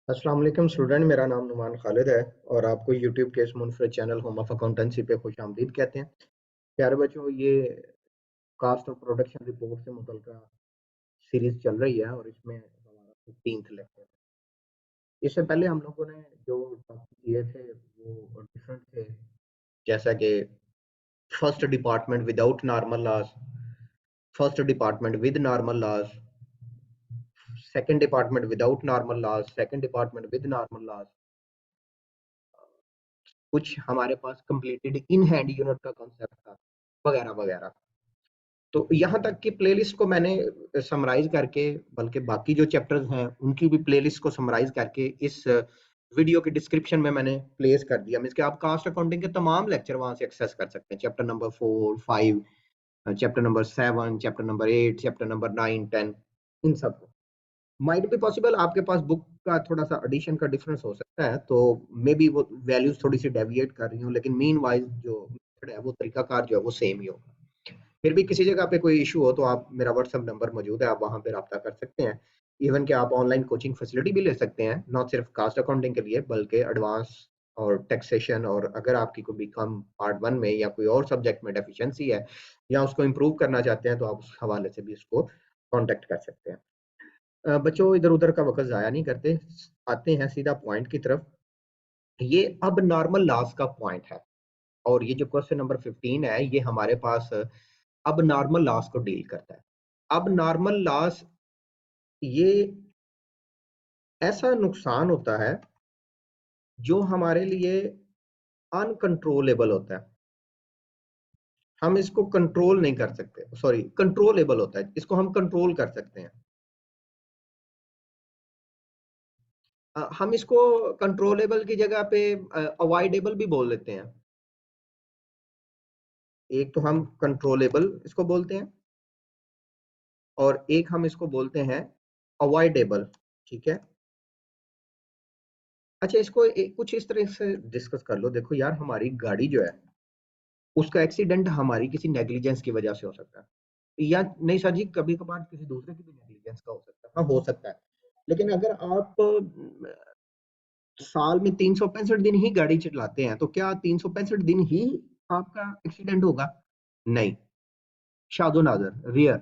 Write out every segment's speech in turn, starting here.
अस्सलाम वालेकुम स्टूडेंट, मेरा नाम नुमान खालिद है और आपको यूट्यूब के इस मुनफरद चैनल होम ऑफ अकाउंटेंसी पे खुश आमदीद कहते हैं। प्यारे बच्चों, ये कास्ट और प्रोडक्शन रिपोर्ट से मुतल्लिका सीरीज चल रही है और इसमें हमारा 15th लेक्चर है। इससे पहले हम लोगों ने जो टॉपिक किए थे वो डिफरेंट थे, जैसा कि first department without normal loss, first department with normal loss, second department without normal loss, second department with normal loss. कुछ हमारे पास कंप्लीटेड इन हैंड यूनिट का कॉन्सेप्ट था, वगैरह वगैरह। तो यहाँ तक की प्लेलिस्ट को मैंने समराइज करके, बल्कि बाकी जो चैप्टर्स हैं उनकी भी प्लेलिस्ट को समराइज करके इस वीडियो के डिस्क्रिप्शन में मैंने प्लेस कर दिया। मींस कि आप कास्ट अकाउंटिंग के तमाम लेक्चर वहां से एक्सेस कर सकते हैं, chapter number 4, 5, chapter number 7, chapter number 8, chapter number 9, 10, इन सब को। माइट बी पॉसिबल आपके पास बुक का थोड़ा सा एडिशन का डिफरेंस हो सकता है, तो मे बी वो वैल्यूज थोड़ी सी डेविएट कर रही हूँ, लेकिन मीन वाइज जो मेथड है वो तरीकाकार जो है वो सेम ही होगा। फिर भी किसी जगह पे कोई इशू हो तो आप, मेरा व्हाट्सएप नंबर मौजूद है, आप वहां पे रब्ता कर सकते हैं। इवन कि आप ऑनलाइन कोचिंग फैसिलिटी भी ले सकते हैं, नॉट सिर्फ कास्ट अकाउंटिंग के लिए बल्कि एडवांस और टैक्सेशन, और अगर आपकी कोई बीकॉम पार्ट 1 में या कोई और सब्जेक्ट में डेफिशिएंसी है या उसको इम्प्रूव करना चाहते हैं तो आप उस हवाले से भी इसको कांटेक्ट कर सकते हैं। बच्चों, इधर उधर का वक्त जाया नहीं करते, आते हैं सीधा पॉइंट की तरफ। ये अब नॉर्मल लॉस का पॉइंट है और ये जो क्वेश्चन नंबर 15 है ये हमारे पास अब नॉर्मल लॉस को डील करता है। अब नॉर्मल लॉस ये ऐसा नुकसान होता है जो हमारे लिए अनकंट्रोलेबल होता है। हम इसको कंट्रोल नहीं कर सकते, सॉरी, कंट्रोलेबल होता है, इसको हम कंट्रोल कर सकते हैं। हम इसको कंट्रोलेबल की जगह पे अवॉइडेबल भी बोल देते हैं। एक तो हम कंट्रोलेबल इसको बोलते हैं और एक हम इसको बोलते हैं अवॉइडेबल। ठीक है। अच्छा, इसको कुछ इस तरह से डिस्कस कर लो। देखो यार, हमारी गाड़ी जो है उसका एक्सीडेंट हमारी किसी नेग्लिजेंस की वजह से हो सकता है, या नहीं सर जी, कभी कभार किसी दूसरे की भी नेग्लिजेंस का हो सकता है, हाँ हो सकता है। लेकिन अगर आप साल में 365 दिन ही गाड़ी चलाते हैं तो क्या 365 दिन ही आपका एक्सीडेंट होगा? नहीं, शादो नादर, रेयर।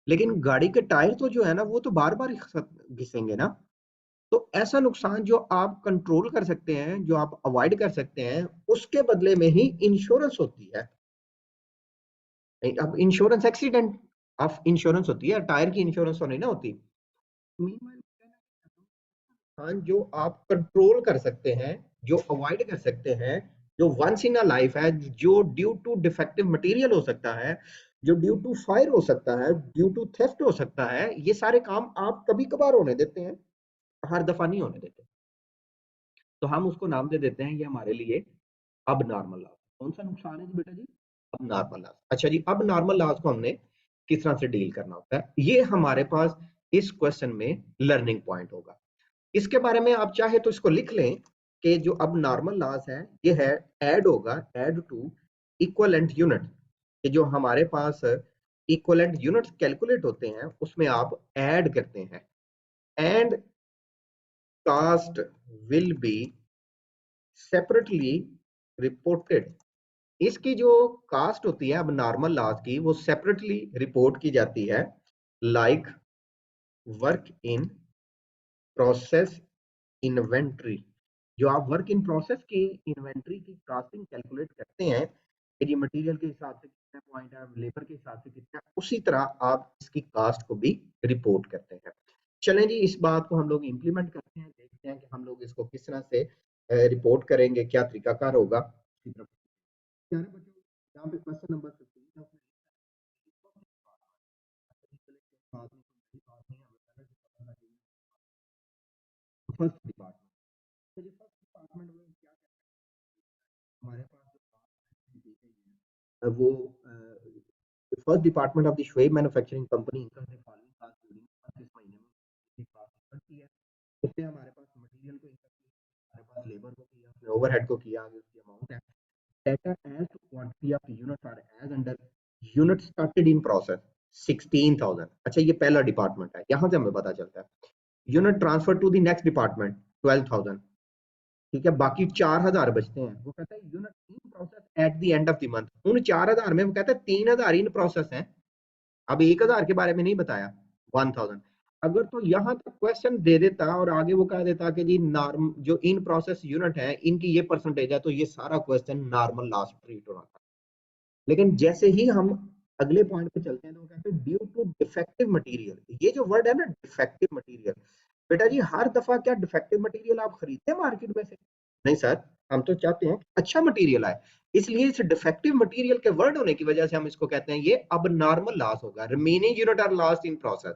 लेकिन गाड़ी के टायर तो जो है ना वो तो बार बार घिसेंगे ना। तो ऐसा नुकसान जो आप कंट्रोल कर सकते हैं, जो आप अवॉइड कर सकते हैं, उसके बदले में ही इंश्योरेंस होती है। अब इंश्योरेंस एक्सीडेंट ऑफ इंश्योरेंस होती है, टायर की इंश्योरेंस तो नहीं ना होती। हाँ, जो आप कंट्रोल कर सकते हैं, जो अवॉइड कर सकते हैं, जो वंस इन अ लाइफ है, जो ड्यू टू डिफेक्टिव मटेरियल हो सकता है, जो ड्यू टू फायर हो सकता है, ड्यू टू थेफ्ट हो सकता है, ये सारे काम आप कभी कभार होने देते हैं, हर दफा नहीं होने देते। तो हम उसको नाम दे देते हैं ये हमारे लिए अब नॉर्मल लॉस। कौन सा नुकसान है जी बेटा जी? अब नॉर्मल लॉस। अच्छा जी, अब नॉर्मल लॉस को हमने किस तरह से डील करना होता है, ये हमारे पास इस क्वेश्चन में लर्निंग पॉइंट होगा। इसके बारे में आप चाहे तो इसको लिख लें कि जो अब नॉर्मल लॉस है ये है, ऐड होगा, ऐड टू इक्वलेंट यूनिट। ये जो हमारे पास इक्वलेंट यूनिट्स कैलकुलेट होते हैं उसमें आप ऐड करते हैं, and cost will be separately reported. इसकी जो कास्ट होती है अब नॉर्मल लॉस की, वो सेपरेटली रिपोर्ट की जाती है, like work in process inventory. जो आप वर्क इन प्रोसेस की इन्वेंट्री की कास्टिंग कैलकुलेट करते हैं कि जी मटेरियल के हिसाब से कितना पॉइंट है, लेबर के हिसाब से कितना, उसी तरह आप इसकी कास्ट को भी रिपोर्ट करते हैं। चलें जी, इस बात को हम लोग इम्प्लीमेंट करते हैं, देखते हैं कि हम लोग इसको किस तरह से रिपोर्ट करेंगे, क्या तरीकाकार होगा। प्यारे बच्चों, यहाँ पे क्वेश्चन नंबर 15 है, फर्स्ट डिपार्टमेंट। तो ये फर्स्ट डिपार्टमेंट में क्या हमारे पास वो first department of the Shoaib manufacturing company income से फॉलोइंग कास्ट ड्यूरिंग इस महीने में कास्ट करती है। उससे हमारे पास मटेरियल को इनकम, हमारे पास लेबर को किया, उसने ओवरहेड को किया, आगे उसकी अमाउंट है। Data as to quantity of units are as under unit started in process 16,000। अच्छा, ये पहला डिपार्टमेंट है, यहां से हमें पता चलता है unit transfer to the next department 12,000, ठीक है, बाकी 4,000 बचते हैं। वो कहता है unit in process at the end of the month, उन 4,000 में वो कहता है 3,000 इन प्रोसेस हैं, अब 1,000 के बारे में नहीं बताया, 1,000। अगर तो यहां तक क्वेश्चन दे देता और आगे वो कह देता कि जी नॉर्म जो इन प्रोसेस यूनिट है इनकी ये परसेंटेज है, तो ये सारा क्वेश्चन नॉर्मल लास्ट ट्रीट होना था। लेकिन जैसे ही हम अगले पॉइंट पे चलते हैं तो कहते हैं ड्यू टू डिफेक्टिव मटेरियल। ये जो वर्ड है ना डिफेक्टिव मटेरियल, बेटा जी हर दफा क्या डिफेक्टिव मटेरियल आप खरीदते हैं मार्केट में से? नहीं सर, हम तो चाहते हैं अच्छा मटेरियल आए, इसलिए इस डिफेक्टिव मटेरियल के वर्ड होने की वजह से हम इसको कहते हैं ये अब नॉर्मल लॉस होगा। Remaining unit are lost in process,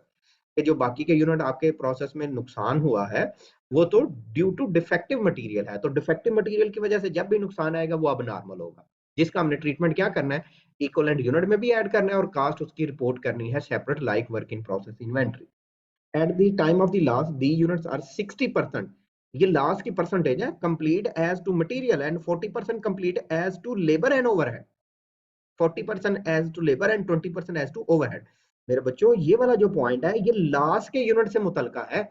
कि जो बाकी के यूनिट आपके प्रोसेस में नुकसान हुआ है वो तो ड्यू टू डिफेक्टिव मटेरियल है, तो डिफेक्टिव मटेरियल की वजह से जब भी नुकसान आएगा वो अब नॉर्मल होगा, जिसका हमने ट्रीटमेंट क्या करना है, इक्विवेलेंट यूनिट में भी ऐड करना है और कास्ट उसकी रिपोर्ट करनी है separate like work in process inventory. At the time of the loss the units are 60%, ये लॉस की परसेंटेज है, complete as to material and 40% complete as to labour and overhead, 40% as to labour and 20% as to overhead. मेरे बच्चों ये वाला जो point है ये लास्ट के यूनिट से मुतलका है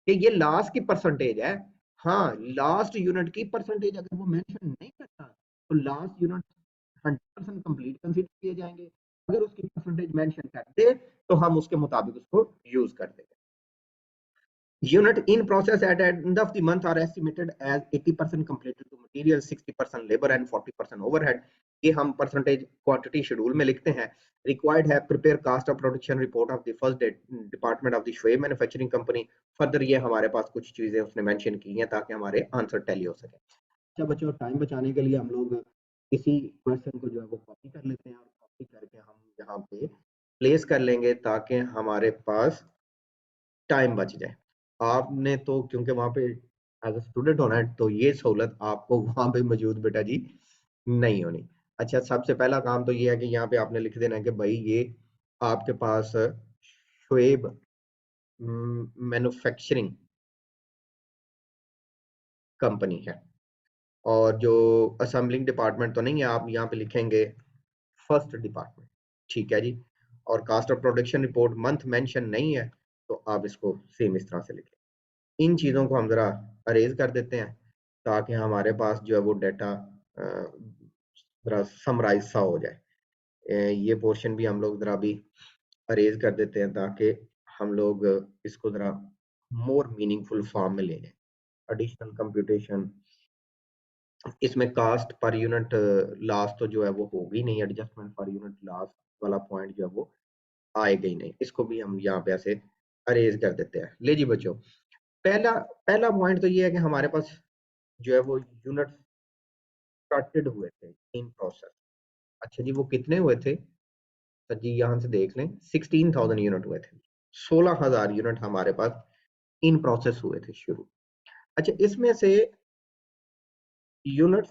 कि ये लास्ट की परसेंटेज है। हाँ, लास्ट यूनिट की परसेंटेज अगर वो मेंशन नहीं करता तो लास्ट यूनिट 100% कंप्लीट कंसीडर किए जाएंगे, अगर उसकी परसेंटेज मेंशन कर दे तो हम उसके मुताबिक उसको यूज कर देंगे। Unit in process at end of the month are estimated as 80% completed to material, 60% labor and 40% overhead। ये हम परसेंटेज क्वांटिटी शेड्यूल में लिखते हैं। रिक्वायर्ड है prepare cost of production report of the first department of the Shoaib manufacturing company. Further ये हमारे पास कुछ चीजें उसने मेंशन की हैं ताकि हमारे आंसर टैली हो सके। अच्छा बच्चों, टाइम बचाने के लिए हम लोग इसी क्वेश्चन को जो है वो कॉपी कर लेते हैं और कॉपी करके हम यहाँ पे प्लेस कर लेंगे ताकि हमारे पास टाइम बच जाए। आपने तो क्योंकि वहां पे एज स्टूडेंट होना है तो ये सहूलत आपको वहां पे मौजूद बेटा जी नहीं होनी। अच्छा, सबसे पहला काम तो ये है कि यहाँ पे आपने लिख देना है कि भाई ये आपके पास शोएब मैन्युफैक्चरिंग कंपनी है, और जो असेंबलिंग डिपार्टमेंट तो नहीं है, आप यहाँ पे लिखेंगे फर्स्ट डिपार्टमेंट, ठीक है जी। और cost of production report month mention नहीं है तो आप इसको सेम इस तरह से लिखें। इन चीज़ों को हम ज़रा अरेज कर देते हैं ताकि हमारे पास जो है वो डाटा ज़रा समराइज सा हो जाए। ये पोर्शन भी हम लोग ज़रा भी अरेज कर देते हैं ताकि हम लोग इसको ज़रा मोर मीनिंगफुल फॉर्म में ले लें। एडिशनल कंप्यूटेशन, इसमें कास्ट पर यूनिट लॉस तो जो है वो होगी नहीं, एडजस्टमेंट पर यूनिट लॉस वाला पॉइंट जो है वो आएगा ही नहीं, इसको भी हम यहाँ पे ऐसे अरेज कर देते हैं। ले जी बच्चों, पहला पहला पॉइंट तो ये है कि हमारे पास जो है वो यूनिट स्टार्टेड हुए थे इन प्रोसेस। अच्छा जी, वो कितने हुए थे? तो जी यहाँ से देख लें 16,000 यूनिट हुए थे, 16,000 यूनिट हमारे पास इन प्रोसेस हुए थे शुरू। अच्छा, इसमें से यूनिट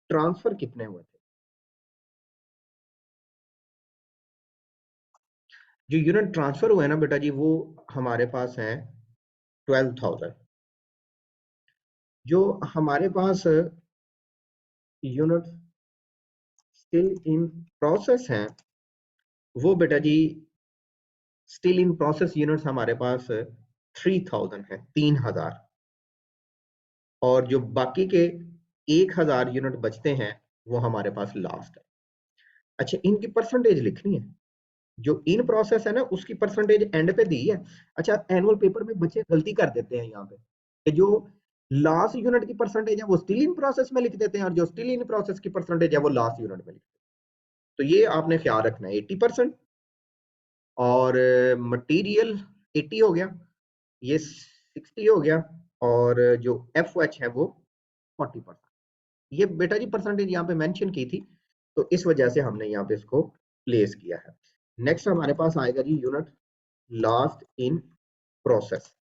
ट्रांसफर कितने हुए थे? जो यूनिट ट्रांसफर हुए ना बेटा जी वो हमारे पास हैं 12,000। जो हमारे पास यूनिट स्टिल इन प्रोसेस हैं वो बेटा जी स्टिल इन प्रोसेस यूनिट्स हमारे पास 3,000 है, 3,000। और जो बाकी के 1,000 यूनिट बचते हैं वो हमारे पास लास्ट है। अच्छा, इनकी परसेंटेज लिखनी है, जो इन प्रोसेस है ना उसकी परसेंटेज एंड पे दी है। अच्छा, एनुअल पेपर में बच्चे गलती कर देते हैं यहाँ पे कि जो लास्ट यूनिट की परसेंटेज है वो स्टिल इन प्रोसेस में लिख देते हैं और जो स्टिल इन प्रोसेस की परसेंटेज है वो लास्ट यूनिट में लिख देते हैं। तो ये आपने ख्याल रखना है, 80% और मटेरियल 80 हो गया, ये 60 हो गया, और जो एफ एच है वो 40%। ये बेटा जी परसेंटेज यहाँ पे मेंशन की थी तो इस वजह से हमने यहाँ पे इसको प्लेस किया है। नेक्स्ट हमारे पास आएगा जी यूनिट लास्ट इन प्रोसेस।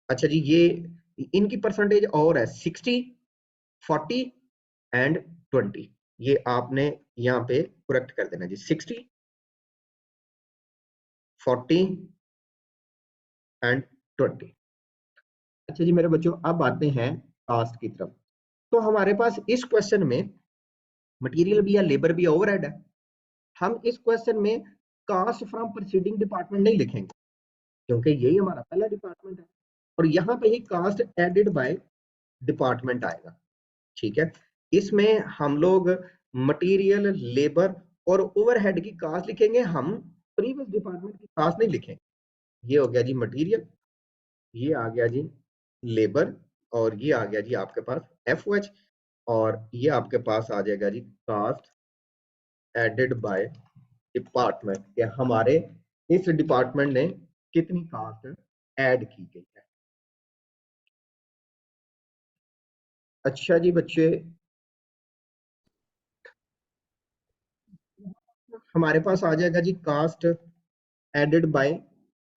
अच्छा जी, ये इनकी परसेंटेज और है 60, 40 एंड 20। ये आपने यहाँ पे करेक्ट कर देना जी, 60, 40 एंड 20। अच्छा जी मेरे बच्चों, अब आते हैं कास्ट की तरफ। तो हमारे पास इस क्वेश्चन में मटेरियल भी है, लेबर भी है, ओवरहेड है। हम इस क्वेश्चन में कास्ट फ्रॉम प्रीसीडिंग डिपार्टमेंट नहीं लिखेंगे, क्योंकि यही हमारा पहला डिपार्टमेंट है, और यहाँ पे ही कास्ट एडेड बाय डिपार्टमेंट आएगा। ठीक है, इसमें हम लोग मटेरियल, लेबर और ओवरहेड की कास्ट लिखेंगे, हम प्रीवियस डिपार्टमेंट की कास्ट नहीं लिखेंगे। ये हो गया जी मटेरियल, ये आ गया जी लेबर, और ये आ गया जी आपके पास एफ और ये आपके पास आ जाएगा जी कास्ट एडेड बाय डिपार्टमेंट, कि हमारे इस डिपार्टमेंट ने कितनी कास्ट ऐड की गई है। अच्छा जी बच्चे, हमारे पास आ जाएगा जी कास्ट एडेड बाय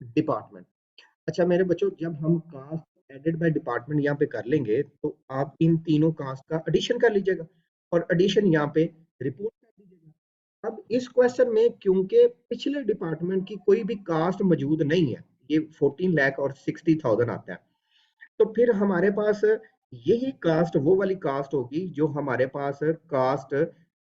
डिपार्टमेंट। अच्छा मेरे बच्चों, जब हम कास्ट एडेड बाय डिपार्टमेंट यहाँ पे कर लेंगे तो आप इन तीनों कास्ट का एडिशन कर लीजिएगा, और एडिशन यहाँ पे रिपोर्ट कर दीजिएगा। अब इस क्वेश्चन में क्योंकि पिछले डिपार्टमेंट की कोई भी कास्ट मौजूद नहीं है, ये 14 लाख और 60,000 आता है, तो फिर हमारे पास यही कास्ट वो वाली कास्ट होगी जो हमारे पास cost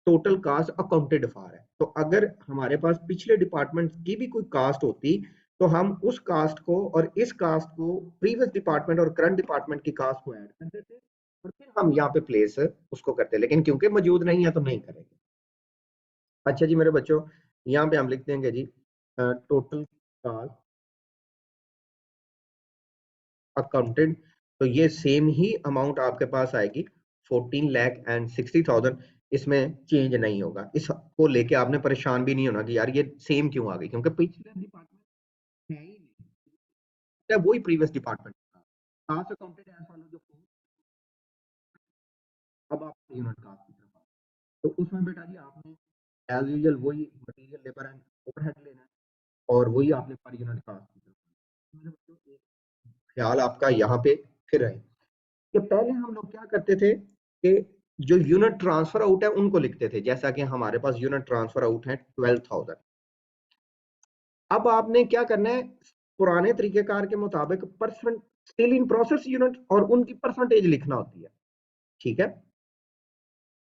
total cost accounted for है। तो अगर हमारे पास पिछले डिपार्टमेंट की भी कोई कास्ट होती तो हम उस कास्ट को और इस कास्ट को प्रीवियस डिपार्टमेंट और करंट डिपार्टमेंट की कास्ट को ऐड कर देते, और फिर हम यहाँ पे प्लेस उसको करते, लेकिन क्योंकि मौजूद नहीं है तो नहीं करेंगे। अच्छा जी मेरे बच्चों, यहाँ पे हम लिख देंगे जी टोटल कास्ट अकाउंटेंट, तो ये सेम ही अमाउंट आपके पास आएगी 14 लाख एंड 60,000, इसमें चेंज नहीं होगा। इसको लेके आपने परेशान भी नहीं होना कि यार ये सेम क्यों आ गई, क्योंकि पिछले डिपार्टमेंट है ही नहीं, है वही प्रीवियस डिपार्टमेंट का कास्ट अकाउंटेंट एज वाला जो अब आप यूनिट कास्ट की तरफ तो उसमें बेटा जी आपने एज यूजुअल वही मटेरियल, लेबर एंड ओवरहेड लेना है, और वही आपने पर यूनिट कास्ट की तरफ। मेरे बच्चों एक ख्याल आपका यहाँ पे फिर है कि पहले हम लोग क्या करते थे कि जो यूनिट ट्रांसफर आउट है उनको लिखते थे, जैसा कि हमारे पास यूनिट ट्रांसफर आउट है 12,000। अब आपने क्या करना है, पुराने तरीकेकार के मुताबिक percent still in process unit और उनकी परसेंटेज लिखना होती है। ठीक है,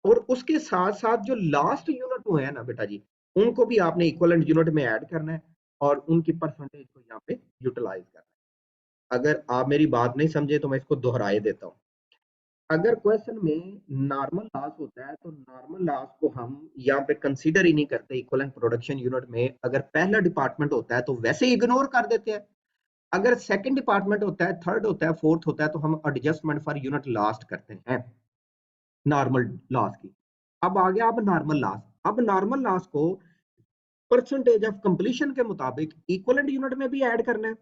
और उसके साथ साथ जो लास्ट यूनिट हुए हैं ना बेटा जी, उनको भी आपने इक्वलेंट यूनिट में ऐड करना है और उनकी परसेंटेज को यहाँ पे यूटिलाइज करना है। अगर आप मेरी बात नहीं समझे तो मैं इसको दोहराए देता हूँ। अगर क्वेश्चन में नॉर्मल लॉस होता है तो नॉर्मल लॉस को हम यहाँ पे कंसीडर ही नहीं करते इक्वलेंट प्रोडक्शन यूनिट में। अगर पहला डिपार्टमेंट होता है तो वैसे ही इग्नोर कर देते हैं। अगर सेकंड डिपार्टमेंट होता है, थर्ड होता है, फोर्थ होता है, तो हम एडजस्टमेंट फॉर यूनिट लास्ट करते हैं नॉर्मल लॉस की। अब आ गया अब नॉर्मल लॉस। अब नॉर्मल लॉस को परसेंटेज ऑफ कंप्लीशन के मुताबिक इक्वलेंट यूनिट में भी ऐड करना है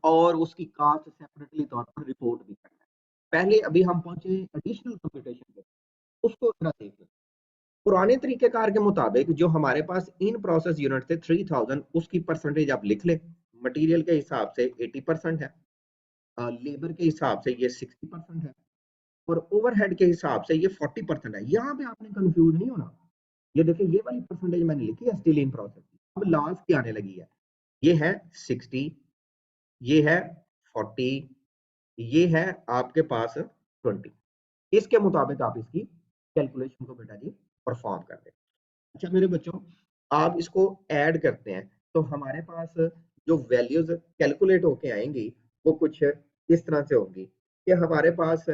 और उसकी कास्ट सेपरेटली तौर पर रिपोर्ट भी करना है। पहले अभी हम पहुंचे एडिशनल कंप्यूटेशन पे, उसको जरा देख लें। पुराने तरीकेकार के मुताबिक जो हमारे पास इन प्रोसेस यूनिट थे 3000, उसकी परसेंटेज आप लिख लें। मटेरियल के हिसाब से 80% है, लेबर के हिसाब से ये 60% है, और ओवरहेड के हिसाब से ये 40% है। यहाँ पे आपने कंफ्यूज नहीं होना। ये देखिए, ये वाली परसेंटेज मैंने लिखी है स्टिल इन प्रोसेस की, अब लास्ट की आने लगी है। ये है 60, ये है 40, ये है आपके पास 20। इसके मुताबिक आप इसकी कैलकुलेशन को बेटा जी परफॉर्म कर दें। अच्छा मेरे बच्चों, आप इसको ऐड करते हैं तो हमारे पास जो वैल्यूज कैलकुलेट होके आएंगी वो कुछ इस तरह से होंगी कि हमारे पास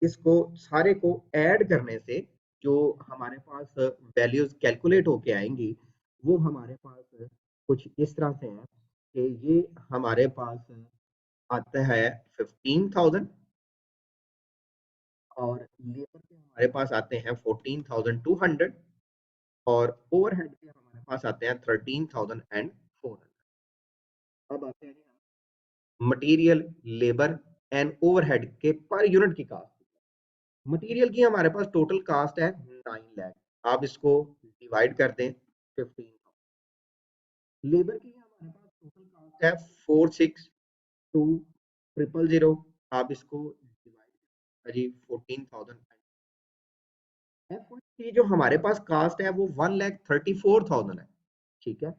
इसको सारे को ऐड करने से जो हमारे पास वैल्यूज कैलकुलेट होके आएंगी वो हमारे पास कुछ इस तरह से हैं कि ये हमारे पास आता है 15,000, और लेबर के हमारे पास आते हैं 14,200, और ओवरहेड के हमारे पास आते हैं 13,400। अब आते हैं मटेरियल, लेबर एंड ओवरहेड के पर यूनिट की कास्ट। मटेरियल की हमारे पास टोटल कास्ट है 9 लाख, आप इसको डिवाइड कर दें 15। लेबर की हमारे पास टोटल कास्ट है 462,000, आप इसको डिवाइड जी 14,000। एफ की जो हमारे पास कास्ट है वो 1,34,000 है। ठीक है,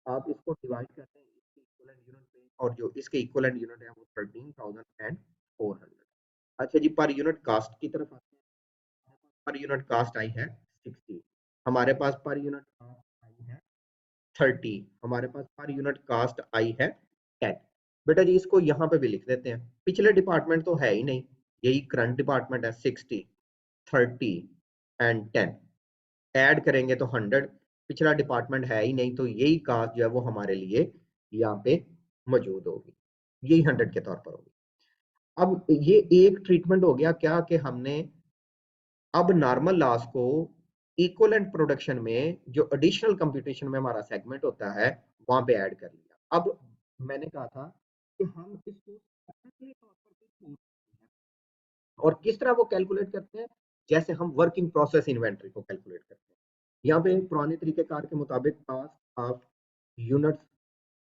आप इसको डिवाइड करते हैं इसके इक्विवेलेंट यूनिट पे, और जो इसके इक्विवेलेंट यूनिट है वो 13,400। अच्छा जी, पर यूनिट कास्ट की तरफ आते हैं। पर यूनिट कास्ट आई है 60, हमारे पास पर यूनिट कास्ट आई है 30, हमारे पास पर यूनिट कास्ट आई है 10। बेटा जी इसको यहाँ पे भी लिख देते हैं, पिछले डिपार्टमेंट तो है ही नहीं, यही करंट डिपार्टमेंट है। 60, 30 एंड 10 ऐड करेंगे तो 100, पिछला डिपार्टमेंट है ही नहीं, तो यही कास्ट जो है वो हमारे लिए यहाँ पे मौजूद होगी, यही 100 के तौर पर होगी। अब ये एक ट्रीटमेंट हो गया क्या कि हमने अब नॉर्मल लॉस को इक्वलेंट प्रोडक्शन में जो एडिशनल कंप्यूटेशन में हमारा सेगमेंट होता है वहां पे ऐड कर लिया। अब मैंने कहा था कि हम इसको और किस तरह वो कैलकुलेट करते हैं, जैसे हम वर्क इन प्रोसेस इन्वेंट्री को कैलकुलेट करते हैं। यहाँ पे पुराने तरीकेकार के मुताबिक cost of unit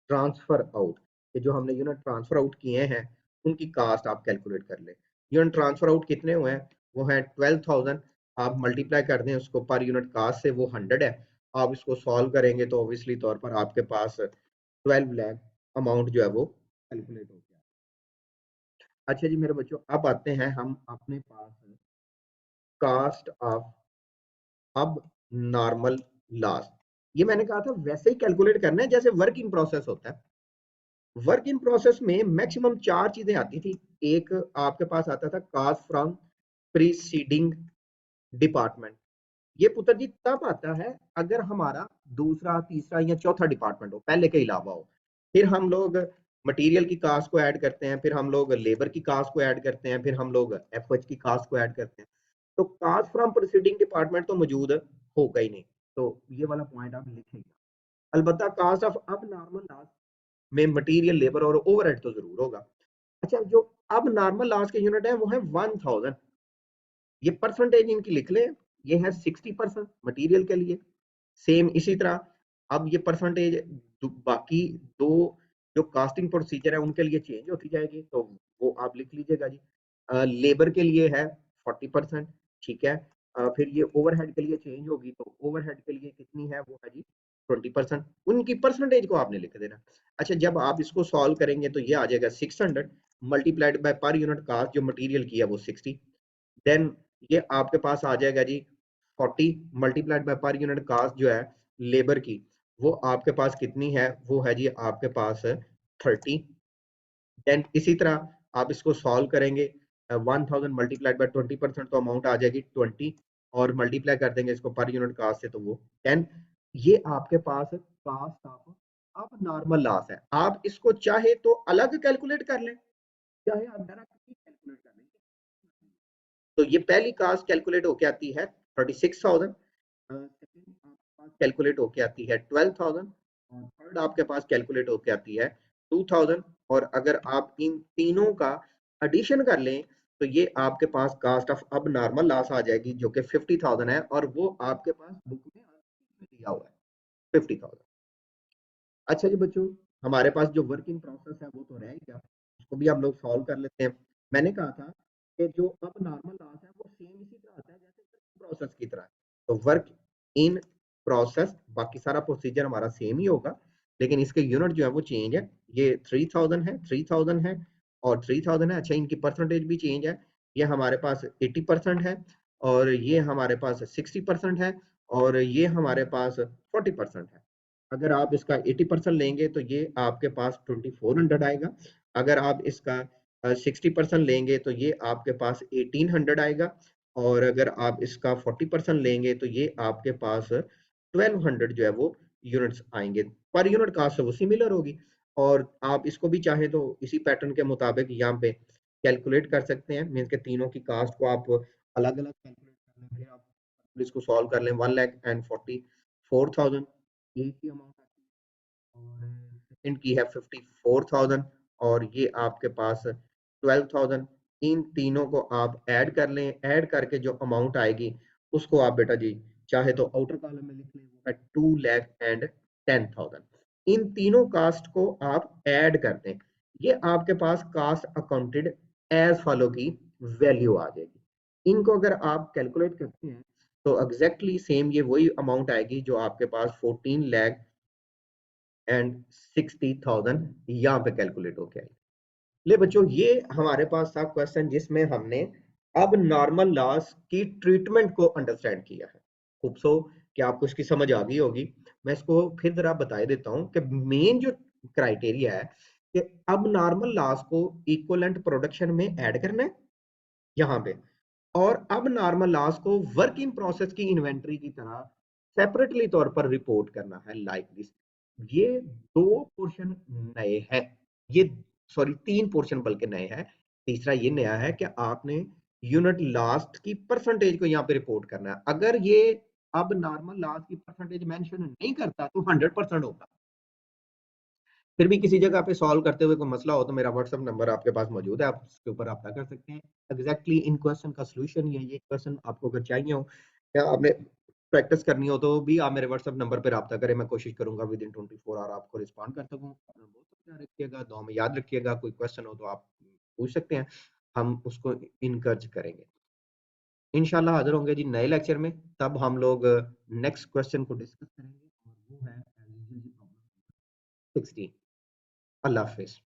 transfer out, ये जो हमने यूनिट ट्रांसफर आउट किए हैं उनकी कास्ट आप कैलकुलेट कर ले। यूनिट ट्रांसफर आउट कितने हुए हैं, वो है 12,000, आप मल्टीप्लाई कर दें उसको पर यूनिट कास्ट से, वो 100 है। आप इसको सॉल्व करेंगे तो ऑब्वियसली तौर पर आपके पास 12 लाख अमाउंट जो है वो कैलकुलेट हो गया। अच्छा जी मेरे बच्चों, अब आते हैं हम अपने पास कास्ट ऑफ अब नॉर्मल लॉस। ये मैंने कहा था वैसे ही कैलकुलेट करना है जैसे वर्क इन प्रोसेस होता है। वर्क इन प्रोसेस में मैक्सिमम 4 चीजें आती थी। एक आपके पास आता था कास्ट फ्रॉम प्रीसीडिंग डिपार्टमेंट, ये पुत्र जी तब आता है अगर हमारा दूसरा तीसरा या चौथा डिपार्टमेंट हो, पहले के अलावा हो। फिर हम लोग मटेरियल की कास्ट को ऐड करते हैं, फिर हम लोग लेबर की कास्ट को ऐड करते हैं, फिर हम लोग एफएच की कास्ट को ऐड करते हैं। तो कास्ट फ्रॉम प्रीसीडिंग डिपार्टमेंट तो मौजूद होगा ही नहीं, तो ये वाला पॉइंट आप लिखेंगे। अलबत्ता कास्ट ऑफ अब नॉर्मल लॉस में मटेरियल लेबर और ओवरहेड तो जरूर होगा। अच्छा, जो अब नॉर्मल लॉस के यूनिट है वो है 1000, ये परसेंटेज इनकी लिख लें, ये है 60% मटेरियल के लिए। सेम इसी तरह अब ये परसेंटेज बाकी दो जो कास्टिंग प्रोसीजर है उनके लिए चेंज होती जाएगी, तो वो आप लिख लीजिएगा जी। लेबर के लिए है 40%, ठीक है। फिर ये ओवरहेड के लिए चेंज होगी, तो ओवरहेड के लिए कितनी है, वो है जी 20%, उनकी परसेंटेज को आपने लिख देना। अच्छा, जब आप इसको सॉल्व करेंगे तो ये आ जाएगा 600 multiplied by per unit cost जो मटेरियल की है वो 60, देन ये आपके पास आ जाएगा जी 40 multiplied by per unit cost जो है लेबर की, वो आपके पास कितनी है, वो है जी आपके पास 30। देन इसी तरह आप इसको सॉल्व करेंगे, 1000 मल्टीप्लाइड बाय 20% तो अमाउंट आ जाएगी 20, और मल्टीप्लाई कर देंगे इसको पर यूनिट कास्ट से तो वो 10। ये आपके पास कास्ट ऑफ अब नॉर्मल लॉस है। आप इसको चाहे तो अलग कैलकुलेट कर लें, चाहे आप डायरेक्ट कैलकुलेट कर लें। तो ये पहली कास्ट कैलकुलेट होके आती है 36,000, सेकंड आपके पास कैलकुलेट होके आती है 12,000, और थर्ड आपके पास कैलकुलेट होके आती है 2,000। और अगर आप इन तीनों का एडिशन कर लें तो ये आपके पास कास्ट ऑफ अब नॉर्मल लॉस आ जाएगी जो कि 50,000 है, और वो आपके पास बुक में दिया हुआ है 50,000। अच्छा जी बच्चों, हमारे पास जो वर्क इन प्रोसेस है वो तो रह गया, उसको भी हम लोग सॉल्व कर लेते हैं। मैंने कहा था कि जो अब नॉर्मल लॉस है वो सेम इसी तरह आता है जैसे प्रोसेस की तरह। तो वर्क इन प्रोसेस बाकी सारा प्रोसीजर हमारा सेम ही होगा, लेकिन इसके यूनिट जो है वो चेंज है। ये 3000 है, 3000 है और 3000 है। अच्छा, इनकी परसेंटेज भी चेंज है, ये हमारे पास 80% है, और ये हमारे पास 60% है, और ये हमारे पास 40% है। अगर आप इसका 80% लेंगे तो ये आपके पास 2400 आएगा। अगर आप इसका 60% लेंगे तो ये आपके पास 1800 आएगा, और अगर आप इसका 40% लेंगे तो ये आपके पास 1200 जो है वो यूनिट्स आएंगे। पर यूनिट कास्ट वो सिमिलर होगी, और आप इसको भी चाहें तो इसी पैटर्न के मुताबिक यहाँ पे कैलकुलेट कर सकते हैं। मीन्स के तीनों की कास्ट को आप अलग अलग कैलकुलेट कर लें, फिर आप इसको सॉल्व कर लें। 1,44,000 एक ही अमाउंट आती है, और सेकंड की है 54,000, और ये आपके पास 12,000। इन तीनों को आप ऐड कर लें, ऐड करके जो अमाउंट आएगी उसको आप बेटा जी चाहे तो आउटर कॉलम में लिख लें, वो है 2,10,000। इन तीनों कास्ट को आप ऐड कर दें, ये आपके पास कास्ट अकाउंटेड एज फॉलो की वैल्यू आ जाएगी। इनको अगर आप कैलकुलेट करते हैं तो एग्जैक्टली सेम ये वही अमाउंट आएगी जो आपके पास 14,60,000 यहाँ पे कैलकुलेट होके आई। ले बच्चों, ये हमारे पास था क्वेश्चन जिसमें हमने अब नॉर्मल लॉस की ट्रीटमेंट को अंडरस्टैंड किया है। खूब सो क्या आपको इसकी समझ आ गई होगी? मैं इसको फिर ज़रा बता देता हूँ कि मेन जो क्राइटेरिया है कि अब नॉर्मल लॉस को इक्विवेलेंट प्रोडक्शन में ऐड करना है यहाँ पे, और अब नॉर्मल लॉस को वर्क इन प्रोसेस की इन्वेंटरी की तरह सेपरेटली तौर पर रिपोर्ट करना है लाइक दिस। ये दो पोर्शन नए हैं, ये सॉरी तीन पोर्शन बल्कि नए हैं। तीसरा ये नया है कि आपने यूनिट लास्ट की परसेंटेज को यहाँ पे रिपोर्ट करना है। अगर ये अब नॉर्मल लॉस की परसेंटेज मेंशन नहीं करता तो 100% होगा। फिर भी किसी जगह पे सॉल्व करते हुए कोई मसला हो तो मेरा व्हाट्सएप नंबर आपके पास मौजूद है, आप उसके ऊपर रब्ता कर सकते हैं। एग्जैक्टली इन क्वेश्चन का सोल्यूशन या ये क्वेश्चन आपको अगर चाहिए हो या आपने प्रैक्टिस करनी हो तो भी आप मेरे व्हाट्सएप नंबर पर रब्ता करें, मैं कोशिश करूंगा विद इन 24 आवर आपको रिस्पॉन्ड कर सकूँ। अपना बहुत ख्याल रखिएगा, दुआ में याद रखिएगा। कोई क्वेश्चन हो तो आप पूछ सकते हैं, हम उसको इनकर्ज करेंगे। इंशाल्लाह हाजिर होंगे जी नए लेक्चर में, तब हम लोग नेक्स्ट क्वेश्चन को डिस्कस करेंगे और वो है 16। अल्लाह हाफिज।